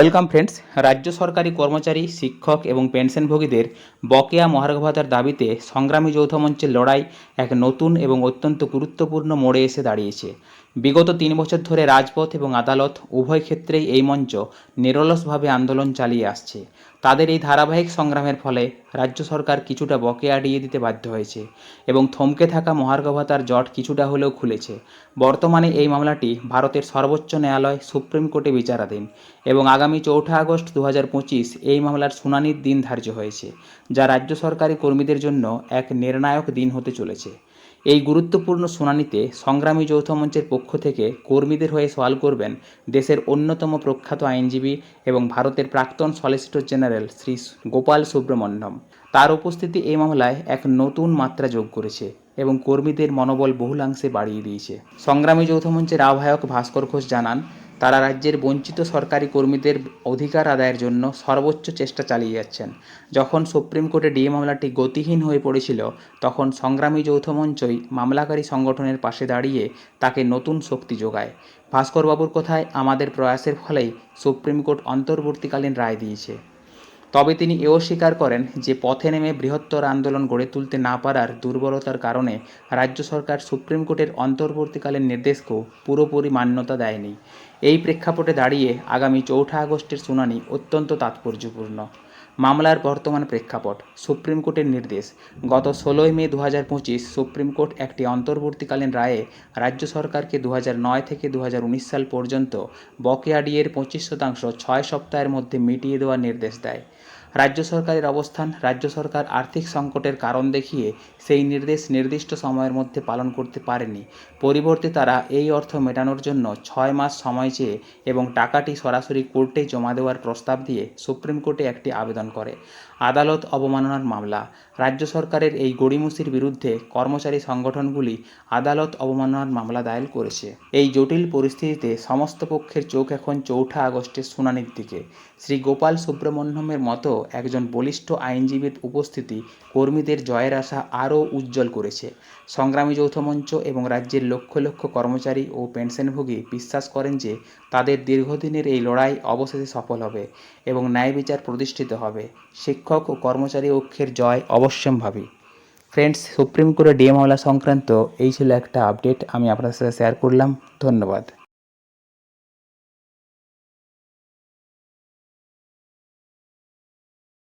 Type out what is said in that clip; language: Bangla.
Welcome friends. রাজ্য সরকারি কর্মচারী, শিক্ষক এবং পেনশনভোগীদের বকেয়া মহার্ঘ ভাতার দাবিতে সংগ্রামী যৌথ মঞ্চের লড়াই এক নতুন এবং অত্যন্ত গুরুত্বপূর্ণ মোড়ে এসে দাঁড়িয়েছে। বিগত ৩ বছর ধরে রাজপথ এবং আদালত উভয় ক্ষেত্রেই এই মঞ্চ নিরলসভাবে আন্দোলন চালিয়ে আসছে। তাদের এই ধারাবাহিক সংগ্রামের ফলে রাজ্য সরকার কিছুটা বকেয়া এড়িয়ে দিতে বাধ্য হয়েছে এবং থমকে থাকা মহার্ঘ ভাতার জট কিছুটা হলেও খুলেছে। বর্তমানে এই মামলাটি ভারতের সর্বোচ্চ ন্যায়ালয় সুপ্রিম কোর্টে বিচারাধীন এবং আগামী ৪ঠা আগস্ট ২০২৫ এই মামলার শুনানির দিন ধার্য হয়েছে, যা রাজ্য সরকারি কর্মীদের জন্য এক নির্ণায়ক দিন হতে চলেছে। এই গুরুত্বপূর্ণ শুনানিতে সংগ্রামী যৌথ মঞ্চের পক্ষ থেকে কর্মীদের হয়ে সওয়াল করবেন দেশের অন্যতম প্রখ্যাত আইনজীবী এবং ভারতের প্রাক্তন সলিসিটর জেনারেল শ্রী গোপাল সুব্রমণ্যম। তার উপস্থিতি এই মামলায় এক নতুন মাত্রা যোগ করেছে এবং কর্মীদের মনোবল বহুলাংশে বাড়িয়ে দিয়েছে। সংগ্রামী যৌথ মঞ্চের আহ্বায়ক ভাস্কর ঘোষ জানান, তারা রাজ্যের বঞ্চিত সরকারি কর্মীদের অধিকার আদায়ের জন্য সর্বোচ্চ চেষ্টা চালিয়ে যাচ্ছেন। যখন সুপ্রিম কোর্টে ডিএ মামলাটি গতিহীন হয়ে পড়েছিল, তখন সংগ্রামী যৌথ মঞ্চই মামলাকারী সংগঠনের পাশে দাঁড়িয়ে তাকে নতুন শক্তি যোগায়। ভাস্করবাবুর কথায়, আমাদের প্রয়াসের ফলেই সুপ্রিম কোর্ট অন্তর্বর্তীকালীন রায় দিয়েছে। তবে তিনি এও স্বীকার করেন যে পথে নেমে বৃহত্তর আন্দোলন গড়ে তুলতে না পারার দুর্বলতার কারণে রাজ্য সরকার সুপ্রিম কোর্টের অন্তর্বর্তীকালীন নির্দেশকেও পুরোপুরি মান্যতা দেয়নি। এই প্রেক্ষাপটে দাঁড়িয়ে আগামী ৪ঠা আগস্টের শুনানি অত্যন্ত তাৎপর্যপূর্ণ। মামলার বর্তমান প্রেক্ষাপট: সুপ্রিম কোর্টের নির্দেশ। গত ১৬ই মে ২০২৫ সুপ্রিম কোর্ট একটি অন্তর্বর্তীকালীন রায়ে রাজ্য সরকারকে ২০০৯ থেকে ২০১৯ সাল পর্যন্ত বকেয়া ডিএর ২৫% ৬ সপ্তাহের মধ্যে মিটিয়ে দেওয়ার নির্দেশ দেয়। রাজ্য সরকারের অবস্থান: রাজ্য সরকার আর্থিক সংকটের কারণ দেখিয়ে সেই নির্দেশ নির্দিষ্ট সময়ের মধ্যে পালন করতে পারেনি। পরিবর্তে তারা এই অর্থ মেটানোর জন্য ৬ মাস সময় চেয়ে এবং টাকাটি সরাসরি কোর্টে জমা দেওয়ার প্রস্তাব দিয়ে সুপ্রিম কোর্টে একটি আবেদন করে। আদালত অবমাননার মামলা: রাজ্য সরকারের এই গড়িমসির বিরুদ্ধে কর্মচারী সংগঠনগুলি আদালত অবমাননার মামলা দায়ের করেছে। এই জটিল পরিস্থিতিতে সমস্ত পক্ষের চোখ এখন ৪ঠা আগস্টের শুনানির দিকে। শ্রী গোপাল সুব্রমণ্যমের মতো একজন বলিষ্ঠ আইনজীবীর উপস্থিতি কর্মীদের জয়ের আশা আরও উজ্জ্বল করেছে। সংগ্রামী যৌথ মঞ্চ এবং রাজ্যের লক্ষ লক্ষ কর্মচারী ও পেনশনভোগী বিশ্বাস করেন যে তাদের দীর্ঘদিনের এই লড়াই অবশেষে সফল হবে এবং ন্যায় বিচার প্রতিষ্ঠিত হবে। শিক্ষক ও কর্মচারী ঐক্যের জয় অবশ্যম্ভাবী। ফ্রেন্ডস, সুপ্রিম কোর্টের ডিএ মামলা সংক্রান্ত এই ছিল একটা আপডেট, আমি আপনাদের সাথে শেয়ার করলাম। ধন্যবাদ।